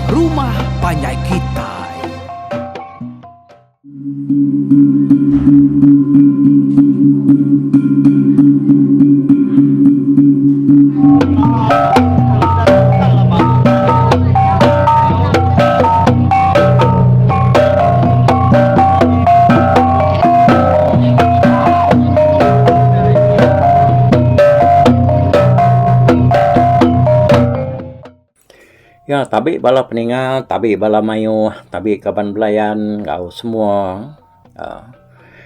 Rumah Panjai Kitai. Ya, tabi bala peningal, tabi bala mayu, tabi kaban belayan, ngau semua.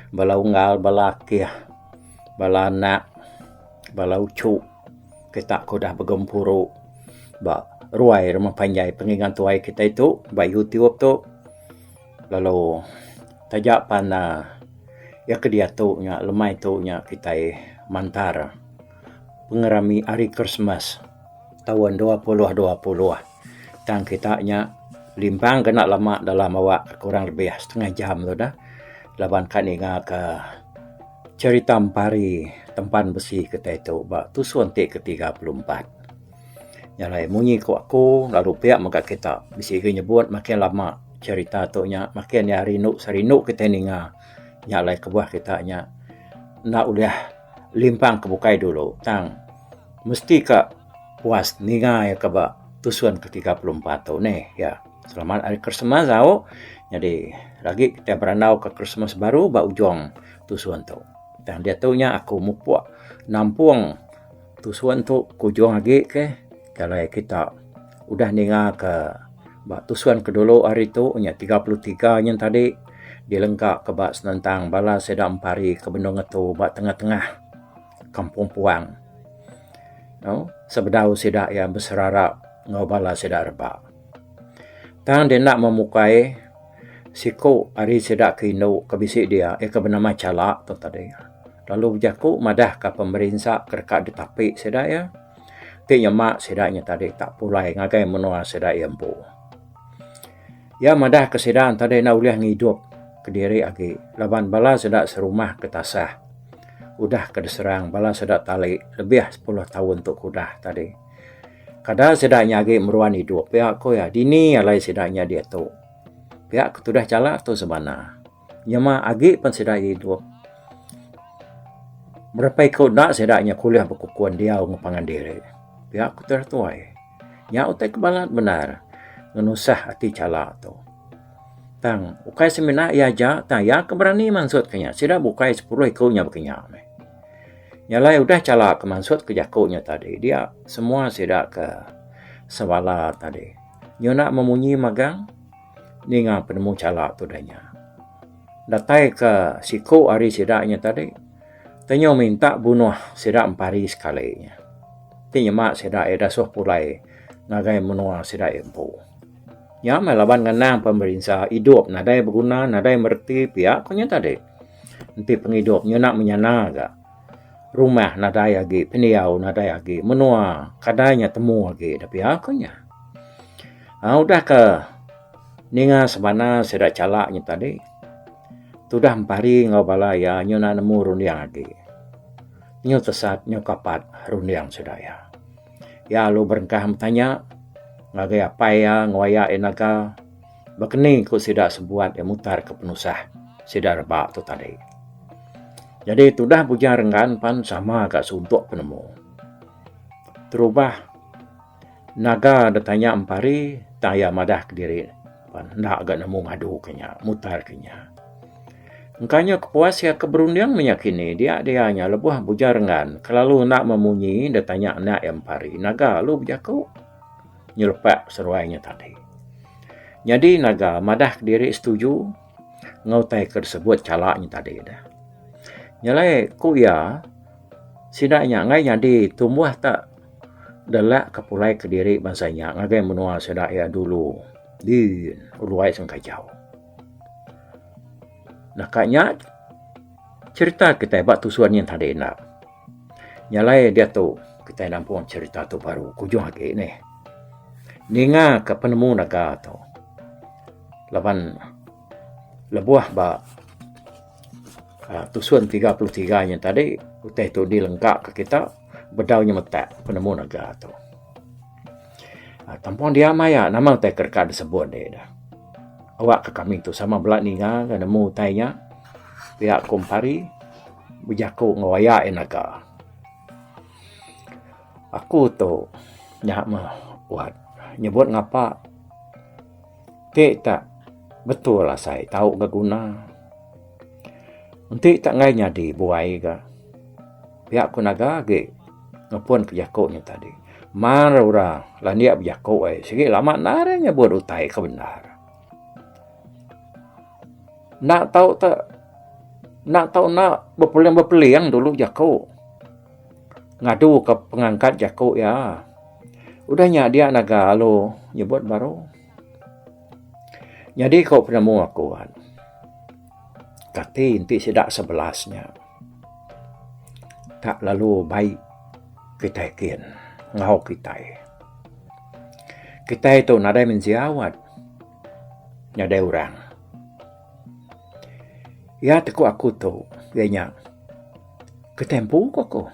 Bala unggal, bala kia, bala anak, bala ucu. Kita ko dah bergempuru. Ba ruai rumah panjai pengingat tuai kita itu, ba YouTube tu. Lalu tajak pana ya kedia tu nya lemai tu nya kita mantar pengerami hari Christmas tahun 2020. Dan kita nya limpang kena lama dalam awak kurang lebih setengah jam tu dah. Laban kan ingat ke cerita Ampari tempan besi kita itu ba tu suntik ke-34. Nyalai munyi ko aku lalu pihak maka kita bisi ke nyebut makin lama cerita tu nya makin ya sarinuk kita ninga. Nyalai ke buah kita nya nak ulah limpang ke bukai dulu. Tang mesti ke puas ninga ya ke ba tusuan ke-34 tu ni ya. Selamat hari Christmas tau. Jadi lagi kita beranau ke Christmas baru ba ujung tusuan tu. Dan dia tahu nya aku mupuak nampung tusuan tu kujung lagi ke kalau kita udah ninga ke ba tusuan kedulu hari tu nya 33 nya tadi dilengkap ke ba senentang bala seda Ampari ke Bendung Ngetu ba tengah-tengah Kampung Puang. No, sebedau seda yang berserarap ngobala sedar ba. Tang dia nak memukai siko hari sedak kino kebisik dia ke bernama Calak tu tadi. Lalu berjaku madah ke pemerintah kerkat ditapik sedak ya. Tinya mak sedaknya tadi tak pulai ngagai menua sedak empu. Ya madah ke sedak tadi nak uliah ngidup ke diri agi. Laban bala sedak serumah ke tasah. Udah ke diserang bala sedak tali lebih 10 tahun untuk kudah tadi. Kadang sedaknya agi meruan hidup. Pihak ko ya dini alai sedaknya dia tu. Pihak ko sudah calak tu sebana. Nyama agi pun sedak hidup. Berapa ikut nak sedaknya kuliah berkukuan dia ngapangan diri. Pihak ko tertuai. Nya utai kebalat benar. Ngenusah hati calak tu. Tang, ukai semina ya ja, tang ya keberani maksud kenya. Sedak bukai 10 ikutnya berkenya. Nyalai udah calak kemansut ke jakunya tadi. Dia semua sedak ke sewala tadi. Nyo nak memunyi magang. Ninga penemu calak tu danya. Datai ke siku hari sedaknya tadi. Tanya minta bunuh sedak Ampari sekalinya. Tanya mak sedak edasuh pulai. Ngagai menua sedak empu. Ya melaban ngenang pemerintah hidup. Nadai berguna, nadai merti pihak kunya tadi. Nanti penghidup nyo nak menyana agak. Rumah nadai lagi, peniau nadai lagi, menua kadanya temu lagi, tapi akunya. Udah ke ninga sebana sedak calaknya tadi. Tudah Ampari ngau balaya nyo nak nemu rundiang lagi. Nyo tesat nyo kapat rundiang sedaya. Ya lu berengkah tanya ngagai apa ya ngwaya enaga bakeni ku sedak sebuat ya mutar ke penusah sedak rebak tu tadi. Jadi itu dah bujang renggan pan sama agak suntuk penemu. Terubah naga datanya Ampari taya madah ke diri. Pan nak agak nemu ngadu kenya, mutar kenya. Engkanya kepuas ya keberundiang menyakini dia-dianya lebuh bujang renggan. Kalau nak memunyi datanya anak Ampari. Naga lu berjaku nyelepak seruainya tadi. Jadi naga madah ke diri setuju ngautai tersebut calaknya tadi dah. Nyalai ku ya sidaknya ngai jadi tumbuh tak delak kepulai ke diri bangsanya ngagai menua sedak ya dulu di uluai sengkajau. Nah kaknya cerita kita buat tusuan yang tadi nak. Nyalai dia tu kita nampung cerita tu baru kujung lagi ni. Ninga ke penemu naga tu. Laban lebuah ba tusuan 33 yang tadi utai tu dilengkap ke kita bedaunya metak penemu naga tu. Tampon dia maya nama utai kerka disebut dia dah. Awak ke kami tu sama belak ninga kan nemu utainya. Pihak kumpari berjaku ngawaya enaga. Aku tu nyak mah buat nyebut ngapa. Tak betul lah saya tahu gak guna. Nanti tak ngai nyadi buai ke. Pihak kunaga ge ngapun kejakoknya tadi. Mar orang lah dia berjakok segi lama naranya buat utai kebenar. Nak tahu berpeliang dulu jako. Ngadu ke pengangkat jako ya. Udahnya dia naga lo nyebut baru. Jadi kau penemu aku kan. Kati inti sidak 11-nya. Tak lalu baik kita ikin. Ngau kita. Kita itu nadai menziawat. Nadai orang. Ya teku aku tu, ganya. Ketempu kok.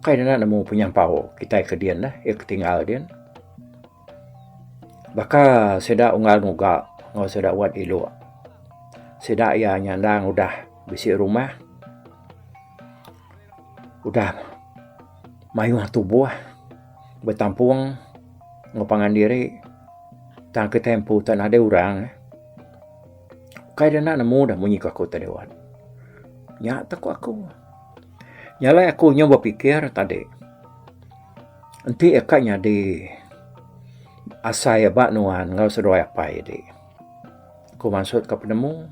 Kaya na nemu penyampau kita ke dian lah, ketinggal dian. Baka seda unggal nuga, ngau seda wat ilu. Seda ya nyandang udah bisi rumah. Udah mayuh tubuh, bertampung, ngopangan diri. Tang ketempu tak ada orang. Kaya na nemu dah munyi aku tadi wan. Nya takut aku. Nyalai aku nyoba pikir tadi. Nanti akaknya di asai abak nuan ngau sedoi apa ini. Aku maksud ke penemu.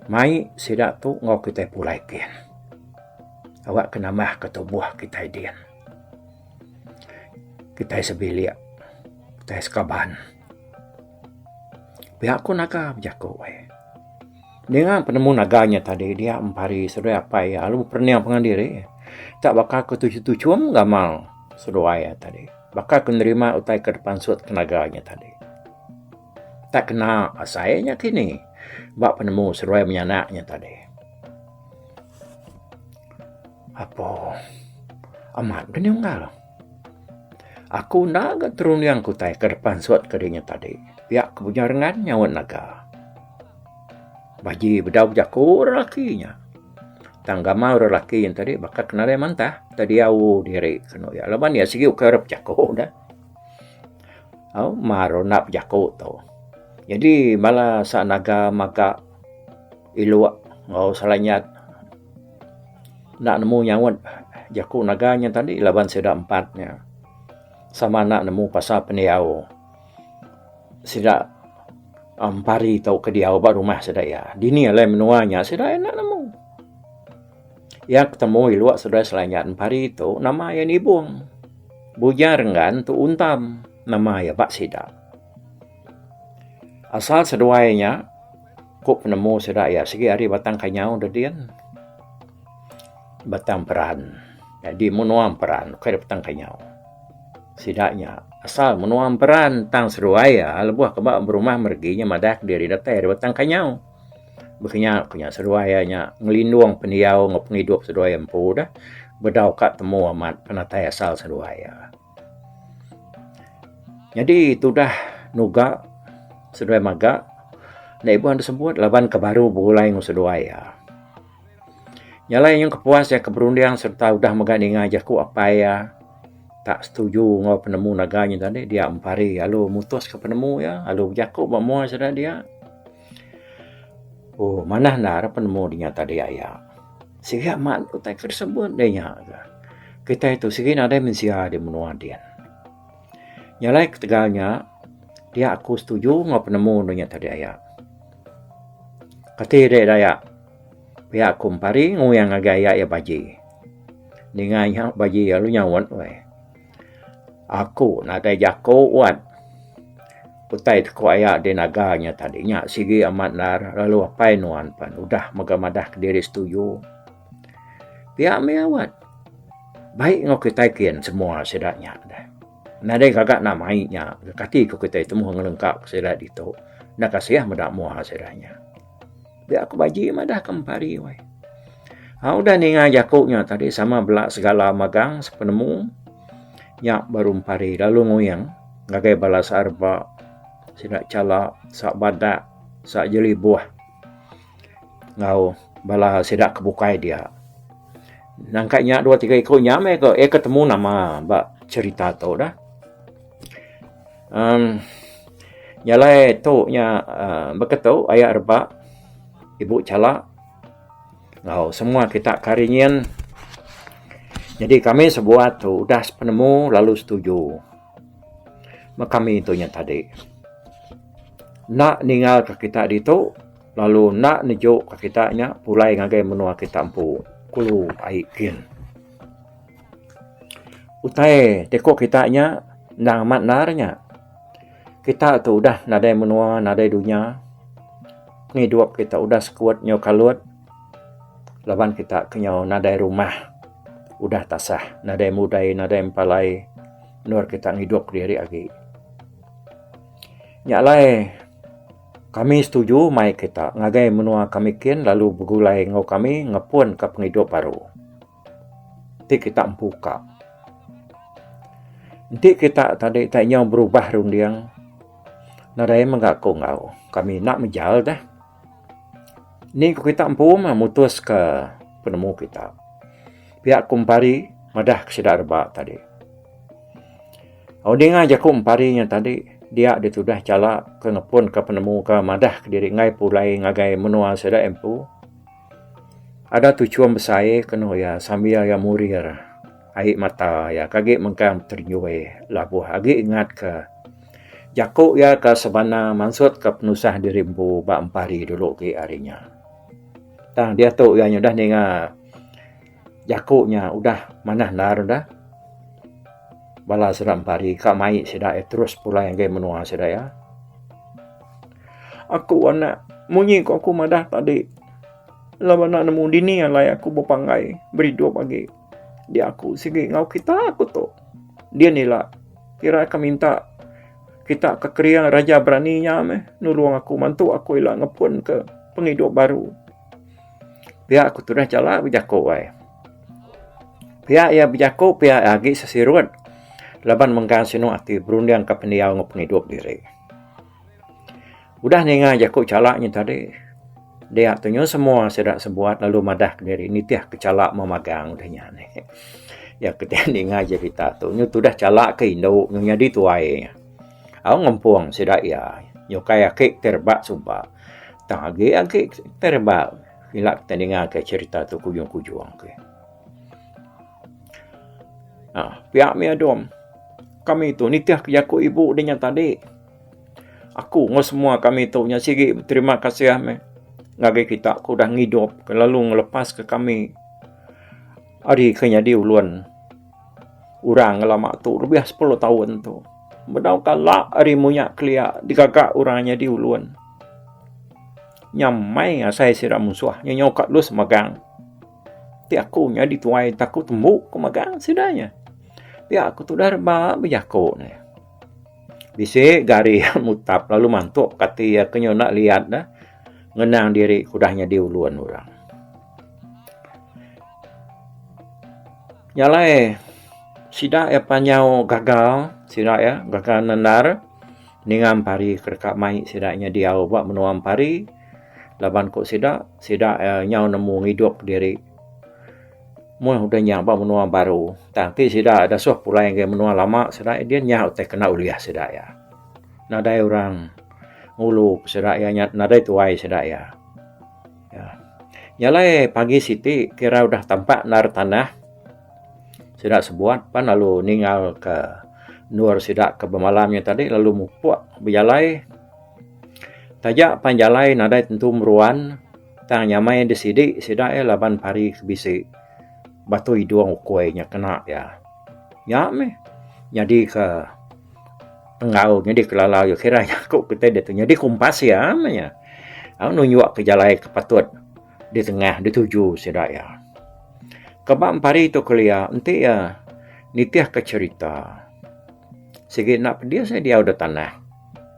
Mai sidak tu ngau kita pulai kian. Awak kena mah ketubuh kita dian. Kita sebilik. Kita sekaban. Pihak aku naga berjaku. Dengan penemu naganya tadi, dia empari sedoi apa ya. Lalu pernah pengandiri. Tak bakal ketuju-tujuan gak mau sedoi ya tadi. Bakal menerima utai ke depan suat kenaganya tadi. Tak kena asainya kini. Bak penemu sedoi menyanaknya tadi. Apa? Amat gini enggak. Aku naga turun yang kutai ke depan suat kedinya tadi. Pihak kebujarangan nyawat naga. Baji bedau jaku lelakinya. Tangga mau lelaki yang tadi bakal kena dia mantah. Tadi au diri kena ya. Laban ya segi ukarap jaku dah. Au maro nak jaku tau. Jadi malah sa naga maka iluak ngau salanyat. Nak nemu nyawat jaku naganya tadi laban seda 4-nya. Sama nak nemu pasal peniau. Sidak ampari tau ke dia ubah rumah sedaya. Dini alai menuanya sedaya nak nemu. Yang ketemu iluak sedaya selanyat ampari itu nama yang ibung. Bujar kan tu untam nama ya Pak Sidak. Asal seduanya kok penemu sedaya segi hari batang kanyau dadian. Batang peran. Jadi menuam peran kaya batang kanyau. Sidaknya asal menuam peran tang seruaya lebuah kebak berumah merginya madak diri datai batang kanyau. Bekenya kunya seruayanya ngelindung peniau ngop seruaya empu dah bedau kat temu amat penatai asal seruaya. Jadi itu dah nuga seruaya maga na ibu anda sebut laban kebaru bulai nguseruaya. Nyalai yang kepuas ya keberundian serta udah meganing aja ku apa ya. Tak setuju ngau penemu naganya tadi dia empari lalu mutus ke penemu ya lalu jaku bamu sudah dia mana nak penemu dia tadi ayah sigi amat utai tersebut dia kita itu sigi ada mensia di menua dia nyalai ketegalnya dia aku setuju ngau penemu dia tadi ayah kati dia daya pihak kumpari nguyang agaya ya baji dengan baji lalu nyawat weh. Aku nak ada jako uat. Putai teko ayak di naganya tadinya. Sigi amat nar. Lalu apa nuan pan. Udah magamadah ke diri setuju. Pihak miawat. Baik ngau kita kian semua sedaknya. Nadai kagak namainya. Kati ko kita itu muh ngelengkap sedak itu. Nak kasih madak muah sedaknya. Pihak aku baji madah kempari. Udah ninga jakuknya tadi sama belak segala magang sepenemu. Nyak baru empari lalu ngoyang ngagai bala sa arba sida cala sa badak sa jeli buah ngau bala sida kebukai dia nangkanya 2-3 ekor nyame ke ketemu nama ba cerita tu dah nyalai tu nya berkatau ayah arba ibu cala ngau semua kita karinyan. Jadi kami sebuat tu udah penemu lalu setuju. Kami itu nya tadi. Nak ninggal ke kita di tu lalu nak nejuk ke kita nya pulai ngagai menua kita empu kulu aikin. Utai teko kita nya nang mat narnya. Kita tu udah nadai menua nadai dunia. Ngiduap kita udah sekuat nyo kalut. Laban kita kenyau nadai rumah. Udah tasah, nadai mudai, nadai empalai, nur kita ngidup diri lagi. Nyalai, kami setuju mai kita, ngagai menua kami kin, lalu bergulai ngau kami, ngepun ke pengidup baru. Nanti kita empuka. Nanti kita tadi tanya berubah rundiang, nadai mengaku ngau, kami nak menjal dah. Ni kita empu mutus ke penemu kita. Pihak kumpari madah kesedar ba tadi. Audinga je kumparinya tadi dia ditudah cala ke ngepun ke penemu ke madah ke diri ngai pulai ngagai menua seda empu. Ada tujuan besar kena ya sambil ya murir air mata ya kage mengkam ternyuai labuh agi ingat ke Jakuk ya ke sebana maksud ke penusah diri empu ba empari dulu ke arinya. Tang dia tu ya dah ninga Jakuknya udah manah nar dah. Bala seram pari ka mai sida terus pula yang gay menua sida ya. Aku anak munyi ko aku madah tadi. Lawan nak nemu dini alai aku berpangai beri dua pagi. Dia aku sigi ngau kita aku tu. Dia nila kira ka minta kita ke kriang raja beraninya nulung aku mantu aku ila ngepun ke penghidup baru. Biar aku tu dah jala berjakuk wai. Pihak ya berjakuk, pihak lagi sesirut. Laban mengkan sinu ati berundiang ke pendiau ngepenghidup diri. Udah ninga jakuk calaknya tadi. Dia tunyo semua sedak sebuat lalu madah ke diri. Ini tiah kecalak memagang udahnya ni. Ya ketia ninga jadi tatu. Nyo tu dah calak ke Indo. Nyo nyadi tuai. Aku ngempuang sedak ya. Nyo kaya kek terbak sumpah. Tagi kek terbak. Hilak kita ninga ke cerita tu kujung-kujung ke. Pihak mi adom. Kami tu nitiah kejaku ibu dengan tadi. Aku ngau semua kami tu nya sigi terima kasih ame. Ngagai kita aku dah ngidup lalu ngelepas ke kami. Ari kenya di ulun. Urang lama tu lebih 10 tahun tu. Bedau kala ari munyak kelia digagak urangnya di ulun. Nyamai saya sira musuh nyokak lu semagang. Ti aku nya dituai takut tembuk kemagang sidanya. Ya aku tu dah berjakuk ni. Bisik gari mutap lalu mantuk kata ya kenyo nak lihat dah. Ngenang diri kudahnya di uluan orang. Nyalai sida ya panyau gagal, sida ya gagal nendar. Ningam pari kerkak mai sidanya dia buat menuam pari. Laban kok sida nyau nemu hidup diri. Muah udah nyapa menua baru. Tapi sida ada suah pula yang menua lama sida dia nyau teh kena uliah sida ya. Nadai orang ngulu sida ya nadai tuai sida ya. Ya. Nyalai pagi siti kira udah tampak nar tanah. Sida sebuat pan lalu ninggal ke nur sida ke bemalamnya tadi lalu mupuak berjalai. Tajak panjalai nadai tentu meruan. Tang nyamai desidik sida ya laban pari kebisi. Batu hidung kuenya kena ya. Ya me. Jadi ke tengau jadi kelalau yo kira kok kita dia tu jadi kumpas ya amanya. Aku nunjuk ke jalai ke patut di tengah di tuju sida ya. Kebam pari tu kelia enti ya nitiah ke cerita. Segi nak dia saya dia udah tanah.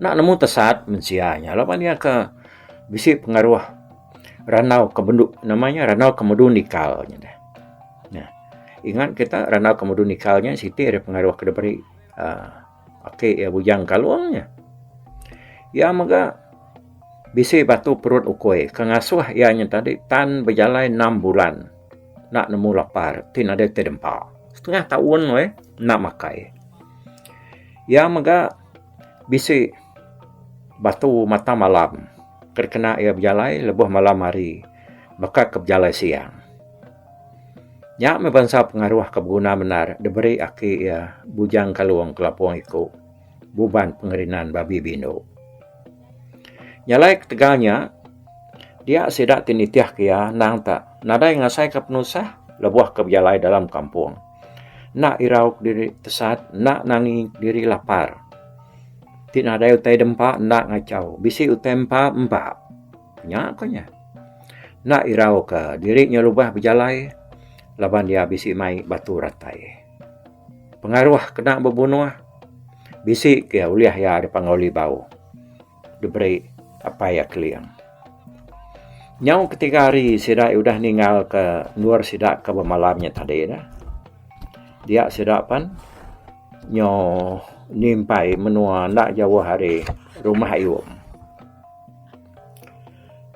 Nak nemu tesat mensianya. Lapan dia ke bisi pengaruh ranau kebenduk namanya ranau kemudu nikalnya dah. Nah, ingat kita ranau kemudu nikalnya siti ada pengaruh ke debari ake ya bujang kaluangnya. Ya maga bisi batu perut ukoi kangasuh ianya tadi tan berjalan 6 bulan nak nemu lapar tin ada tedempa setengah tahun nak makai. Ya maga bisi batu mata malam kerkena ia berjalan lebuh malam hari maka ke berjalan siang. Nya me bangsa pengaruh kebuna benar diberi aki ia bujang kaluang kelapong iku buban pengerinan babi bino. Nyalai ketegalnya dia sidak tinitiah kia nang tak nadai ngasai ke penusah lebuh ke berjalan dalam kampung. Nak irauk diri tesat, nak nangi diri lapar. Tin nadai utai dempa nak ngacau, bisi utai empa. Nya konya. Nak irauk ke dirinya lubah berjalan laban dia bisi mai batu ratai. Pengaruh kena berbunuh bisi kia uliah ya ada pangoli bau. Diberi apa ya keliang. Nyau ketika hari sidak udah ninggal ke luar sidak ke malamnya tadi dah. Dia sidak pan nyo nimpai menua nak jauh hari rumah iwam.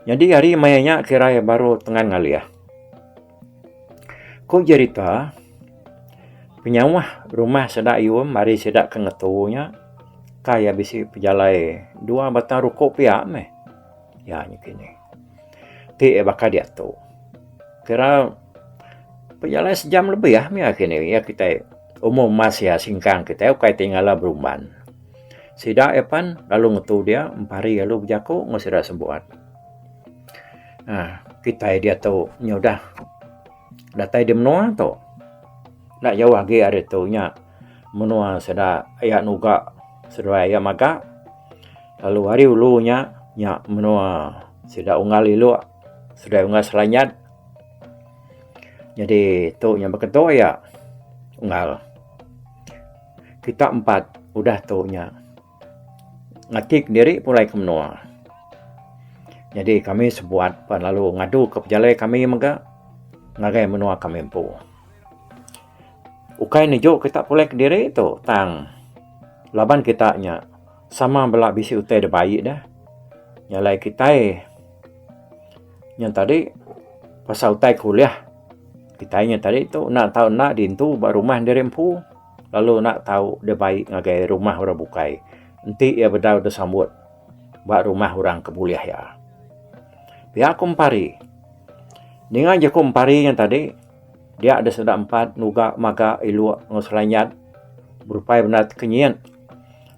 Jadi hari mayanya kira baru tengah ngaliah. Ko cerita penyawah rumah sidak iwam mari sidak ke ngetunya kaya bisi pejalai 2 batang rukuk pihak meh. Ya kini. Ti bakal dia tu. Kira pejalai sejam lebih ya meh kini ya kita umum masih ya singkang kita ukai tinggal beruman. Sidak epan lalu ngetu dia empari lalu berjaku ngosira sembuat. Nah, kita dia tu nyodah. Datai dia menua tu. Nak jauh lagi ada tu nya menua seda ayat nuga sedua ayat maga. Lalu hari ulunya nya menua seda unggal ilu sudah unggal selanyat. Jadi tu yang berketua ya unggal. Kita 4 udah tu nya ngatik diri mulai ke menua. Jadi kami sebuat pan lalu ngadu ke pejalai kami maga ngagai menua kami empu. Ukai nejo kita pulai ke diri tu tang laban kita nya sama belak bisi utai de baik dah. Nyalai kita yang tadi pasal utai kuliah. Kita nya tadi tu nak tahu nak dintu ba rumah diri empu. Lalu nak tahu de baik ngagai rumah orang bukai. Enti ia bedau de sambut ba rumah orang kebuliah ya. Pihak kumpari. Dengan je kumpari yang tadi dia ada sedak 4 nuga maga ilu ngoslanyat berupai benar kenyian.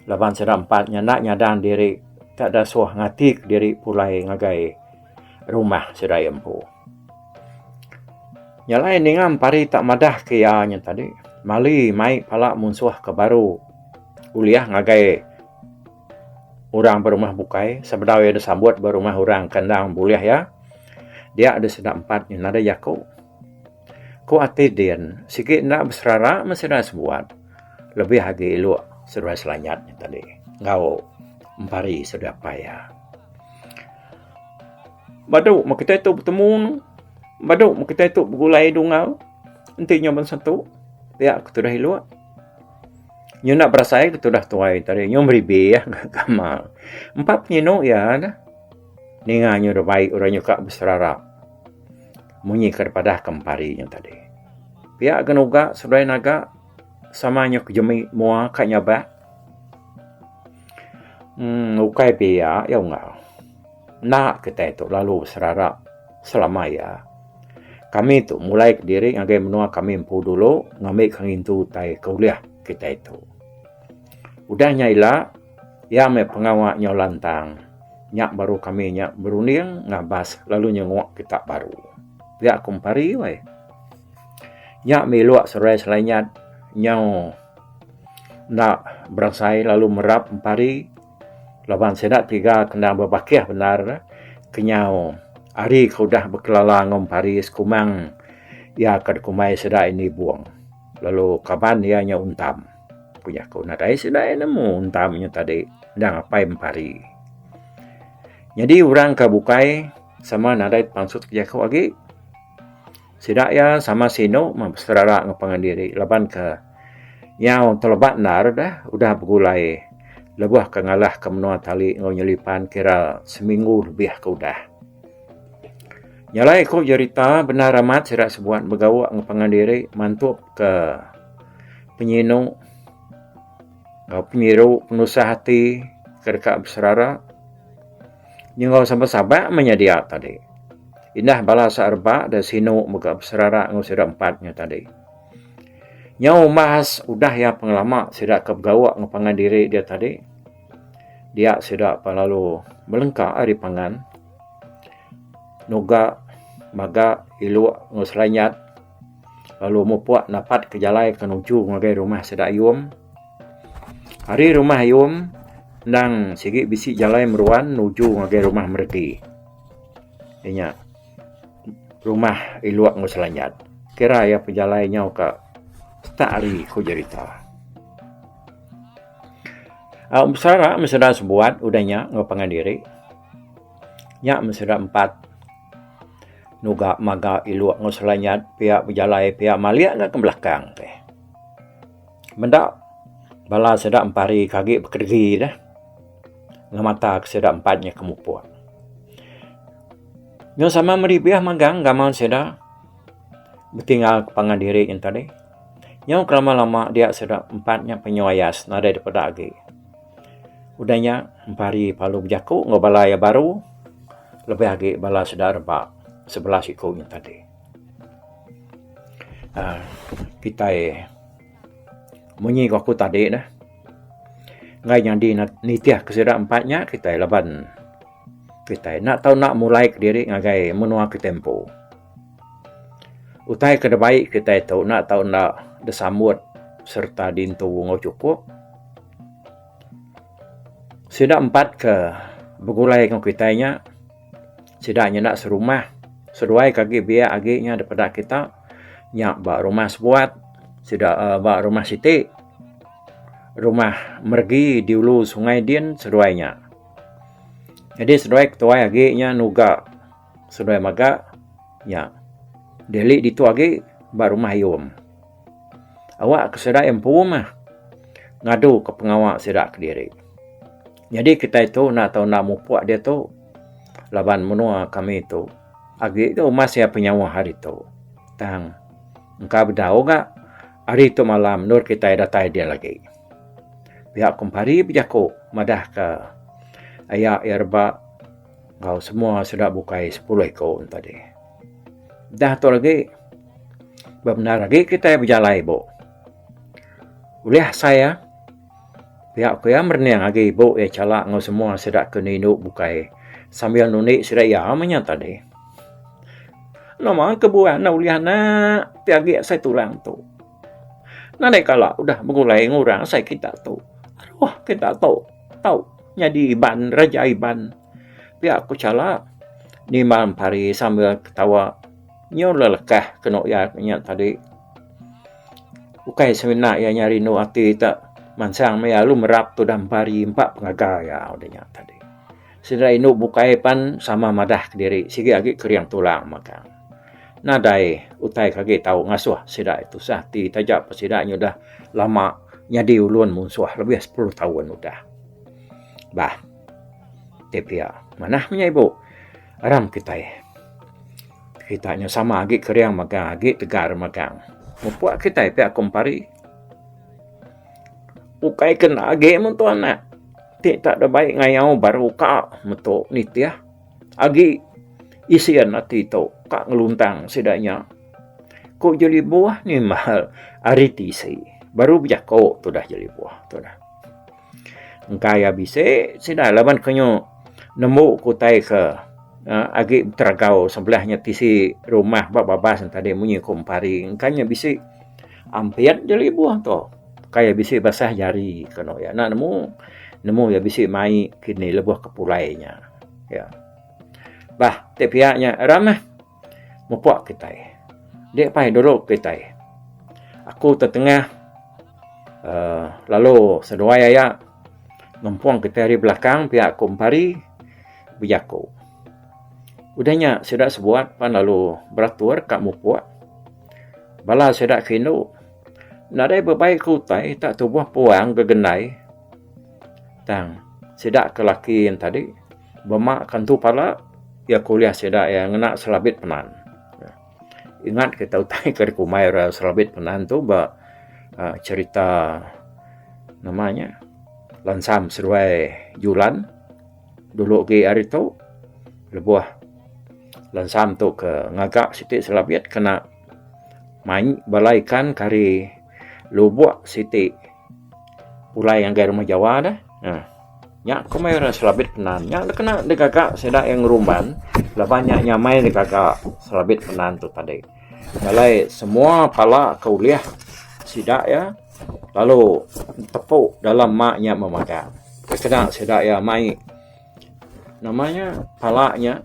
Laban sedak 4 nak nyadang diri tak ada suah ngatik diri pulai ngagai rumah sedai empu. Nyalai dengan pari tak madah kianya tadi. Mali mai pala munsuah ke baru uliah ngagai orang berumah bukai sebedau ada sambut berumah orang kandang buliah ya. Dia ada sedak 4 yang ada yaku. Ko atiden sikit nak berserara masih dah sebuat. Lebih lagi elok sedua selanyatnya tadi. Ngau empari sudah payah. Baduk mak kita itu bertemu. Baduk mak kita itu bergulai dungau. Intinya bersatu. Ya aku sudah elok. Nyo nak berasai kita dah tuai tadi. Nyo beribe ya kamal. 4 penyino ya dah. Ninganyo dah baik orangnya kak berserara. Munyi kepada kemparinya tadi. Pihak genuga sudah naga samanya kejemi mua kak nyaba. Ukai pihak ya enggak. Nak kita itu lalu berserara selama ya. Kami tu mulai ke diri ngagai menua kami empu dulu ngambil kangintu tai kuliah kita itu. Udah nyailah ya me pengawak nyo lantang. Nyak baru kami nyak berunding ngabas lalu nyengok kita baru. Pihak kumpari weh. Nyak meluak serai selanyat nyau nak berasai lalu merap empari laban sedak 3 kena berbakiah benar kenyau hari kau dah berkelala ngompari sekumang ya kad kumai sedak ini buang lalu kapan dia nya untam punya kau nadai sedak nemu untamnya tadi ndang apa empari. Jadi orang kabukai sama nadai pangsut kerja kau lagi. Sidak ya sama sino memperserara ngepangan diri. Laban ke Yang terlebat nar udah bergulai lebuh ke ngalah ke menua tali ngau nyelipan kira seminggu lebih ke udah. Nyalai ko cerita benar amat sirak sebuat bergawak ngepangan diri mantuk ke penyinu penyiru penusah hati kedekak berserara nyengau sampai-sampai menyedia tadi. Indah bala searba dan sinu muka berserara ngau sirak empatnya tadi. Nyau mas udah ya pengelama sidak ke bergawak ngepangan diri dia tadi. Dia sidak lalu melengkak di pangan. Noga maga ilu nguslanyat lalu mupuak napat ke jalai kenuju ngagai rumah sidak yum. Hari rumah yum nang sigi bisi jalai meruan nuju ngagai rumah mergi. Inya rumah ilu nguslanyat. Kira ya pejalai nyau ka Stari ko cerita. Besara meseda sebuat udahnya ngapangan diri. Nya meseda 4. Nuga maga ilu nguslanyat pihak berjalai pihak maliak ke belakang teh. Mendak bala seda 4 hari kaki bekergi dah. Ngamata seda 4-nya kemupuan. Nyo sama meribiah magang gamau seda bertinggal kepangan diri yang tadi. Yang lama-lama dia sedap 4-nya penyuayas nada daripada agi. Udahnya 4 hari palu berjaku ngobala ya baru lebih agi bala sedar ba 11 ikonya tadi. Kita munyi aku tadi dah. Ngai yang di nitiah kesedap 4-nya kita laban. Kita nak tahu nak mulai ke diri ngagai menua ke tempo. Utai ke baik kita tahu nak tahu nak disambut serta dintu ngau cukup. Sidak 4 ke bergulai ngau kitanya. Sidaknya nak serumah. Seruai kaki biar aginya daripada kita. Nyak bak rumah sebuat. Sidak bak rumah siti. Rumah mergi di ulu sungai din seruainya. Jadi seruai ketua aginya nuga. Seruai maga. Nyak. Delik ditu agi bak rumah yum. Awak kesedak yang mah ngadu ke pengawak sedak ke diri. Jadi kita itu nak tahu nak mupuak dia tu laban menua kami itu. Agi itu masih penyawa hari itu. Tang engkau berdau gak hari itu malam nur kita datai dia lagi. Pihak kumpari berjaku madah ke ayak yerba kau semua sudah bukai 10 ekor tadi. Dah tu lagi benar lagi kita berjalai bo. Uliah saya pihak ku yang merniang agi ibu calak ngau semua sedak ke ninduk bukai sambil nunik sedak ya amanya tadi. Nama kebuan na uliah nak tiagi saya tulang tu. Nanti kalau udah bergulai ngurang saya kita tu. Wah kita tahu jadi iban raja iban. Pihak ku calak ni malam hari sambil ketawa nyol lelekah kena ya tadi. Ukai sebenar ya nyari no hati tak mansang maya lu merap tu dan pari 4 pengaga ya udahnya tadi. Sedai inu bukai pan sama madah ke diri sigi agi keriang tulang maka. Nadai utai kage tahu ngasuh sedai itu sahti tajak pesidaknya udah lama nyadi ulun musuh lebih 10 tahun udah. Bah. Tepia mana punya ibu? Aram kita kitanya sama agi keriang maka agi tegar maka. Mupuak kita pihak kumpari. Ukai kena agi mentu anak. Tak ada baik ngayau baru kak mentu nitiah. Agi isian nanti itu kak ngeluntang sedanya. Kok jeli buah ni mahal aritisi. Baru berjako tu dah jeli buah tu dah. Engkaya bisa sudah laban kenyo nemu kutai ke agi teragau sebelahnya tisi rumah babas tadi munyi kumpari engkanya bisa ampiat jeli buah tu kaya bisa basah jari keno ya nak nemu ya bisa mai kini lebuh kepulainya ya bah te pihaknya ramah mupuak kita dek pai dulu kita aku tertengah lalu seduai ya ngompuang kita di belakang pihak kumpari berjaku. Udahnya sedak sebuat pan lalu beratur kak mupuak. Bala sedak kinu Nadai berbaik kutai tak tubuh puang gegenai. Tang sedak kelaki yang tadi bemak kantu pala ya kuliah sedak yang ngena selabit penan. Ingat kita utai ke kumai selabit penan tu cerita namanya lansam seruai Julan dulu ke hari tu lebuah lansam tu ke ngagak siti selabit kena main balaikan kari lubuk siti ulai yang gaya rumah Jawa dah. Nyak kumai selabit penan nyak kena degagak sedak yang rumban lah banyak nyamai degagak selabit penan tu tadi. Balai semua pala kuliah sidak ya lalu tepuk dalam maknya memagang. Kena sedak ya mai namanya palanya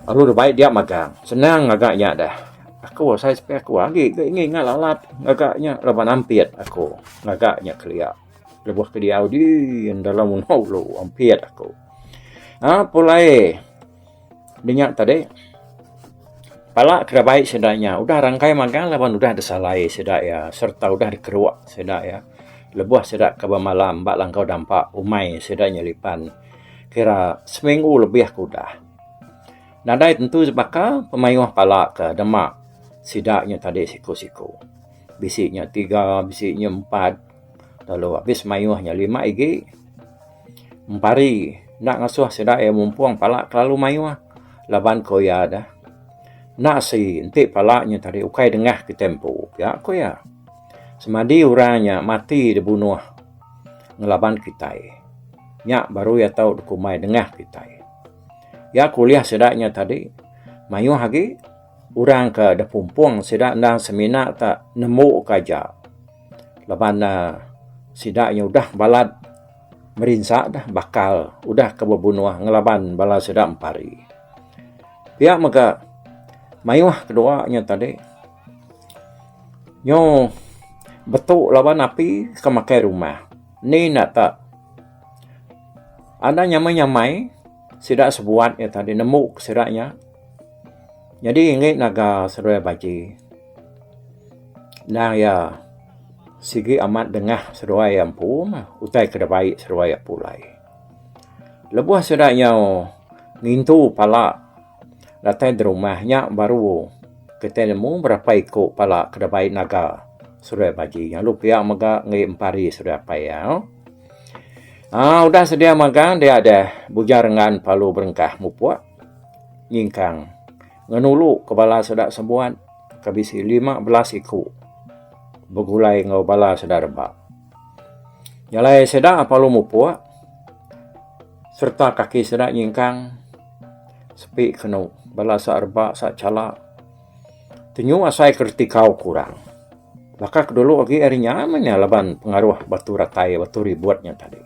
lalu baik dia magang senang agaknya dah. Saya sepek aku lagi ingin ngalalat agaknya laban ampiat aku agaknya kelia lebuh ke dia di yang dalam unhulu ampiat aku. Pulai dinyak tadi pala kira baik sedaknya udah rangkai magang laban udah desalai sedak ya serta udah dikeruak sedak ya lebuh sedak ke malam bak langkau dampak umai sedaknya lipan kira seminggu lebih aku dah. Nadai tentu sebaka pemayuh pala ke demak sidaknya tadi siku-siku. Bisiknya 3, bisiknya 4. Lalu habis mayuhnya 5 igi. Empari nak ngasuh sidak yang mumpuang pala terlalu mayuh. Laban koya dah. Nak si entik palanya tadi ukai dengah ke tempo. Ya koya. Semadi uranya mati dibunuh. Ngelaban kitai. Nyak baru ya tahu dukumai dengah kitai. Ya kuliah sidaknya tadi. Mayuh lagi. Urang ke da pumpung sidak ndang semina tak nemu kaja. Laban sidaknya udah balad merinsak dah bakal udah ke bebunuh ngelaban bala sidak empari. Pihak maka mayuh keduanya tadi nyo betul lawan api ke makai rumah. Ni nak tak ada nyamai-nyamai sidak sebuat ya tadi nemu sidaknya. Jadi ingin naga seruai baji. Nah ya sigi amat dengah seruai yang pun utai kena baik seruai pulai. Lebuh sedaknya ngintu pala datang di rumahnya baru ketemu berapa ikut pala kena baik naga seruai baji. Yang lu pihak maga ngai empari seruai apa ya. Udah sedia maga dia ada bujar dengan palu berengkah mupuak nyingkang. Nganulu kepala sedak sebuan kabisi 15 iku begulai ngau bala sedak rebak. Nyalai sedak apa lu mupua serta kaki sedak nyingkang sepi kenu bala sak rebak sak cala tenyu asai kerti kau kurang. Maka kedulu lagi erinya amanya laban pengaruh batu ratai batu ribuatnya tadi.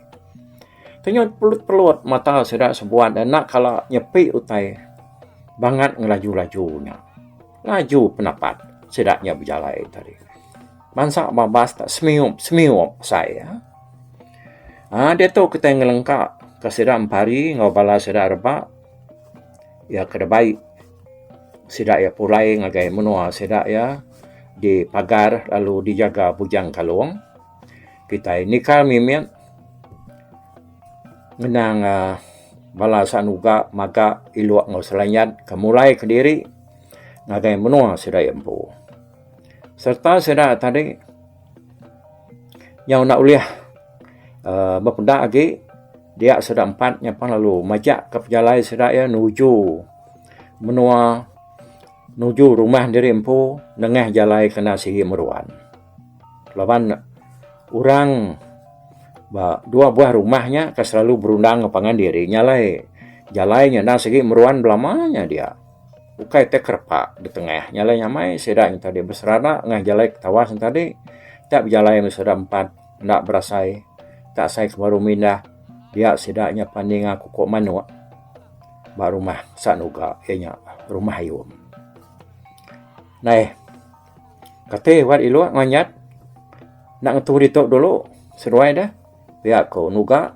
Tenyu pelut-pelut mata sedak sebuan dan nak kala nyepi utai banget ngelaju-lajunya. Laju pendapat sedaknya berjalan tadi. Mansak babas tak semiup saya. Dia tu kita ngelengkap ke sedak empari ngobala sedak rebak. Ya kena baik. Sedak ya pulai ngagai menua sedak ya di pagar lalu dijaga bujang kalung. Kita nikal mimian ngenang bala sanuga maka iluak ngau selanyat kemulai ke diri ngagai menua sedak empu. Serta sedak tadi yang nak uliah berpendak lagi dia sedak 4 nyapang lalu majak ke perjalanan sedak ya nuju menua nuju rumah diri empu dengah jalai kena sihi meruan. Lawan orang dua buah rumahnya ke selalu berundang ngepangan diri nyalai jalainya dah segi meruan belamanya dia ukai teh kerpak di tengah nyalai nyamai sedak yang tadi berserana ngah jalai ketawas yang tadi tak jalai sedak 4 ndak berasai tak sai ke baru mindah dia sedaknya panding aku kok manua ba rumah sanuga ianya rumah ayum nah kate wat ilu nganyat nak ngetuh ditok dulu seruai dah pihak ko nuga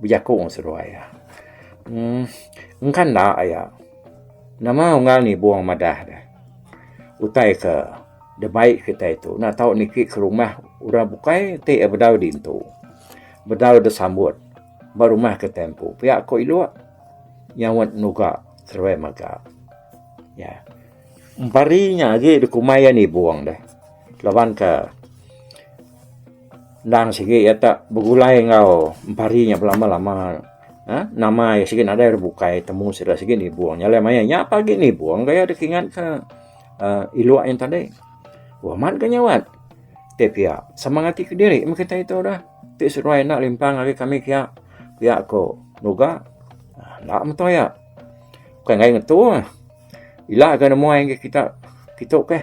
bijakung seruai ya. Engkan dah ayah. Nama ungal ni buang madah dah. Utai ke Dah baik kita itu. Nak tahu niki ke rumah orang bukai te berdau di itu. Berdau dah sambut. Baru rumah ke tempo. Pihak ko ilua nyawat nuga serwai maga. Ya. Emparinya lagi di kumaya ni buang dah. Lawan ke dang sige ya tak begulai ngau emparinya lama-lama. Nama ya sige ada bukai temu sudah sige ni buang. Nyala maya nya pagi ni buang gaya dekingan ke ilua yang tadi. Wamat kan nyawat. Tapi ya semangati ke diri kita itu dah. Ti suruh nak limpang lagi kami kia pihak ko nuga. Nak mentoh ya. Bukan ngai ngetu. Ila kan semua yang kita ke.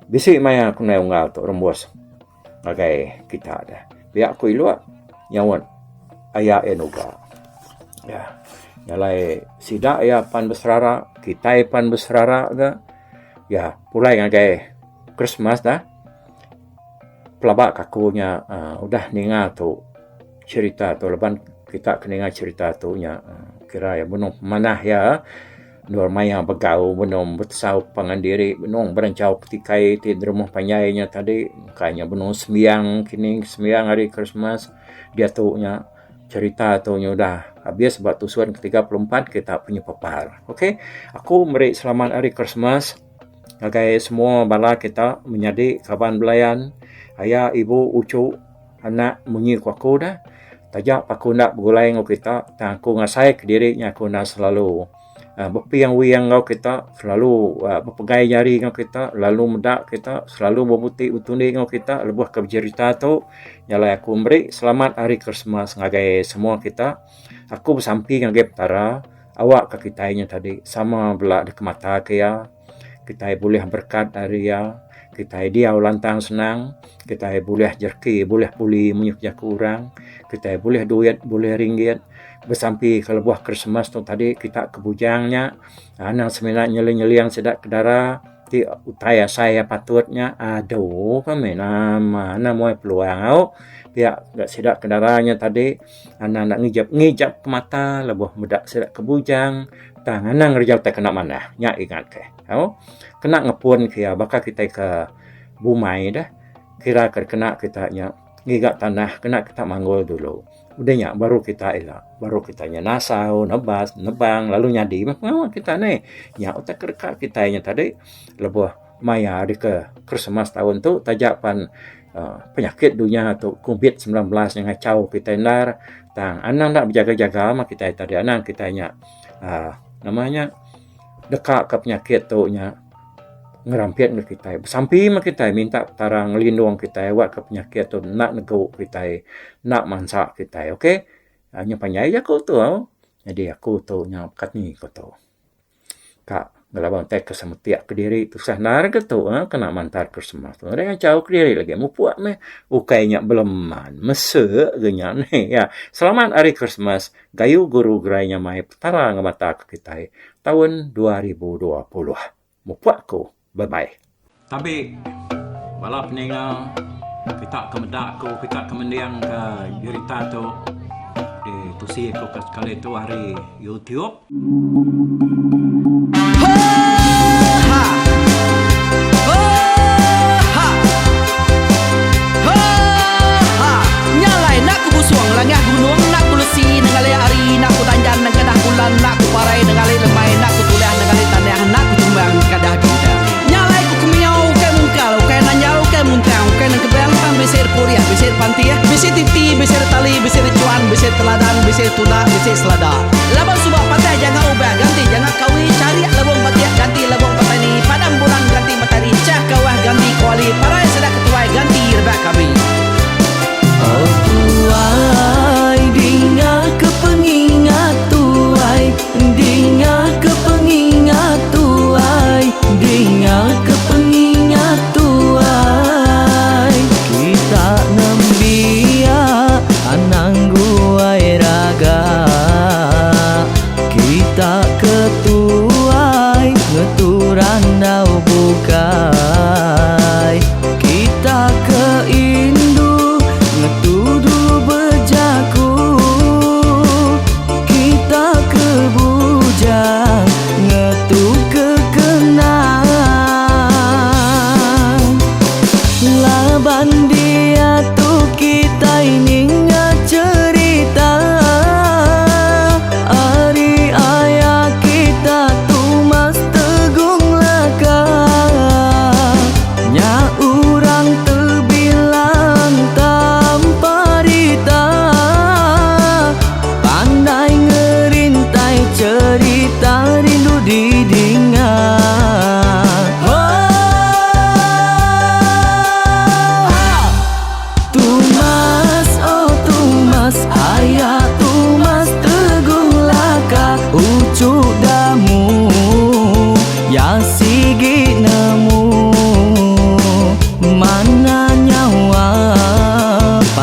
Bisi maya aku nai unggal tu rembos. Bagai kita dah. Pihak ko ilua nyawat ayah nuga. Ya. Nyalai sidak ya pan besrara, kita pan besrara ke. Ya, pulai ngagai Christmas dah. Pelabak kakunya udah ningal tu cerita tu leban kita keningal cerita tu nya kira ya benung manah ya nur maya begau benung bersau pangandiri benung berencau petikai ti rumah panyainya tadi kayaknya benung sembiang kini sembiang hari Christmas dia tu nya cerita tu nya udah habis sebab tusuan ke-34 kita punya papar. Okey, aku beri selamat hari Christmas. Agai semua bala kita menjadi kawan belayan, ayah, ibu, ucu, anak munyi ku aku dah. Tajak aku nak bergulai dengan kita, dan aku ngasai ke dirinya aku nak selalu berpiang wiang kau kita, selalu berpegai jari dengan kita, lalu medak kita, selalu berbutik utuni dengan kita, lebuh ke bercerita tu. Nyalai aku beri selamat hari Christmas ngagai semua kita. Aku bersamping ngagai petara, awak ke kitanya tadi, sama belak di mata ke ya. Kita boleh berkat dari ya, kita dia lantang senang, kita boleh jerki, boleh puli munyuk jak kurang, kita boleh duit, boleh ringgit. Bersampi kalau buah Christmas tu tadi kita kebujangnya, anak seminat nyeli-nyeli yang sedak ke darah, ti utaya saya patutnya, aduh kami nama mau peluang au, pihak gak sedak ke darahnya tadi, anak ngijap ke mata, lebuh medak sedak ke bujang, tangan ngerjau tak kena mana, nyak ingat ke. Kena ngepun kia bakal kita ke bumai dah kira kena kita nya ngigak tanah kena kita manggul dulu udahnya baru kita elak baru kita nya nasau nebas nebang lalu nyadi mah kita nih nya utak kerka kita nya tadi lebuh maya di ke Christmas tahun tu tajapan penyakit dunia atau COVID-19 yang ngacau kita ndar tang anang tak berjaga-jaga mah kita tadi anang kita nya namanya dekat ke penyakit tu nya ngerampiat ke kita. Sampai mah kita minta tarang lindung kita awak ke penyakit tu nak nego kita, nak mansak kita. Okey. Hanya panyai aku tu. Jadi aku tu nya kat ni ko tu. Kak galabang tek kesemetiak ke diri tu sahnar ke tu kena mantar Christmas tu. Ada jauh ke diri lagi mu puak me ukainya belum man. Mese genya ni ya. Selamat hari Christmas. Gayu guru gerainya mai petara ngamata ke kita tahun 2020. Mu puak ko. Bye-bye. Tapi, bala peninggal, kita kemedak ko, kita kemendiang ke cerita tu, di tusi ko kali tu hari YouTube. Nyalai nak ku busuang langah gunung nak ku lesi nengali ari nak ku tanjan nang kadah bulan nak ku parai nengali lemai nak ku tulah nengali tanah nak ku tumbang kadah bintang. Muntang, kan nang kebang pang besar Korea, besar pantia, besar titi, besar tali, besar cuan, besar teladan, besar tuna, besar selada. Labang subak patai jangan ubah ganti, jangan kawi cari labang patia ganti labang patani, padam bulan ganti matahari, cah kawah ganti kuali, parai sedak ketuai ganti rebak kami. Oh tuai, dinga kepengingat tuai, dinga kepengingat tuai, dinga kepengingat tuai. Kita nembia anang guai raga, kita ketuai ngeturan dau bukai, kita keindu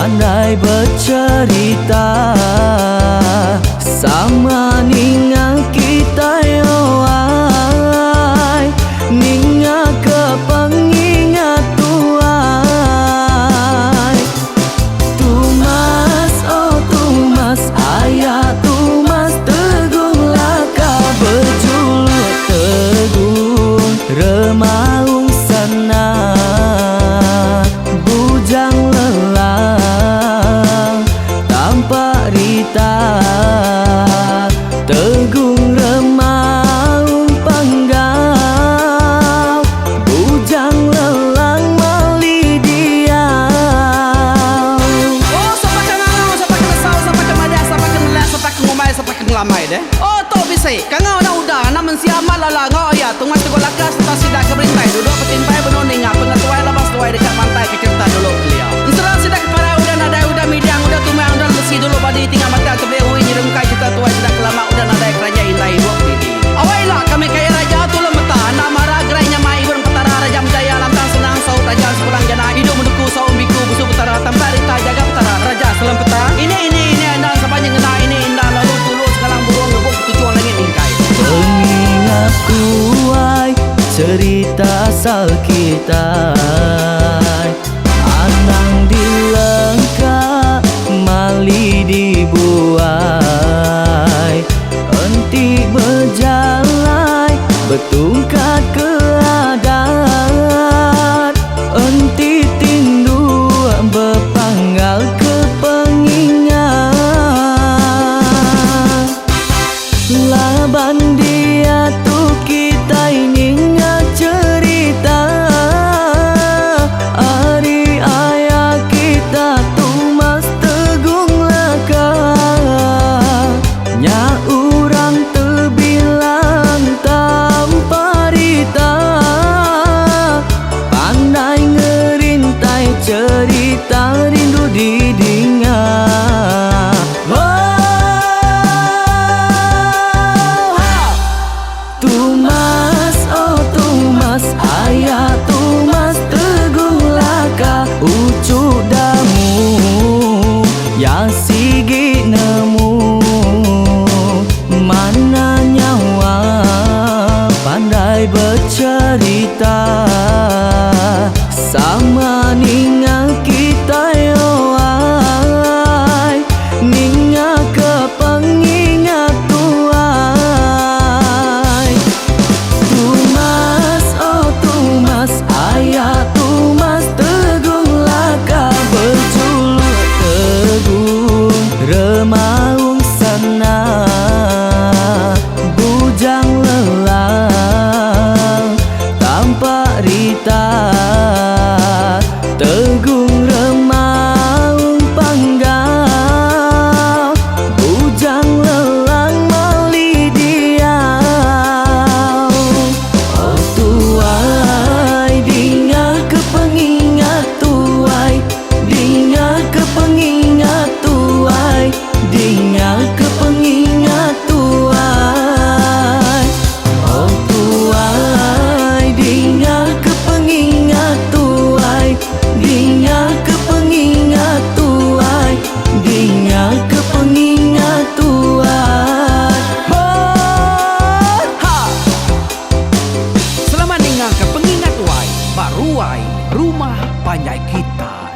pandai bercerita sama ninga kita yo ai, ninga ke pengingat tuai. Tumas oh tumas ayah tumas tegung laka berjuluk tegung remaung sana bujang lelang tanpa rita tegung remaung panggau bujang lelang mali dia. Oh, siapa kangau, siapa kesal, siapa kemaja, siapa kenelak, siapa ngomai, siapa ngelamai deh. Oh, to bisa. Kangau na udah, namun siapa lala ngau ya. Tunggu tunggu lakas, kita sidak ke berintai. Duduk petimpai benoning, pengatuai lepas tuai dekat pantai kecerita dulu beliau. Serang sidak para udah nada udah midang udah tumang udah besi dulu badi tinggal mata kebehui nyerungkai kita tuai sidak kelama udah nada kerajaan intai buat diri. Awailah kami kaya raja tu lemeta, nak marah gerainya mai burung petara raja jaya lantang senang saut raja sepulang jana hidup menduku saum biku busu petara tanpa rita jaga petara raja selam peta. Ini andang sepanjang ngena ini indah lalu tulus sekarang burung ngebuk tujuan langit ingkai. Pengingat kuai cerita asal kita, anang dilengkap mali dibuai, enti berjalan bertungkat ke adat, enti tindu berpanggal ke pengingat. Laban dia tu kita ini ingat cerita hari ayah kita tumas tegung laka, nya urang terbilang tanpa rita pandai ngerintai cerita rindu didingat. Tumas oh tumas ayah tumas tegung laka ucuk damu yang sigi nemu mana nyawa pandai bercerita sama ninga kita yo ai, ninga ke pengingat tuai. Tumas oh tumas ayah tumas tegung laka berjuluk tegung remaung sana bujang lelang tanpa rita tegung remaung panggau bujang lelang mali dia. Oh tuai dinga ke pengingat tuai, dinga ke pengingat tuai, dinga ke pengingat tuai. Oh tuai dinga ke pengingat tuai, dinga ke pengingat tuai, dinga ke pengingat tuai. Ha! Selamat ningang ke pengingat wai, baruai rumah panjai kita.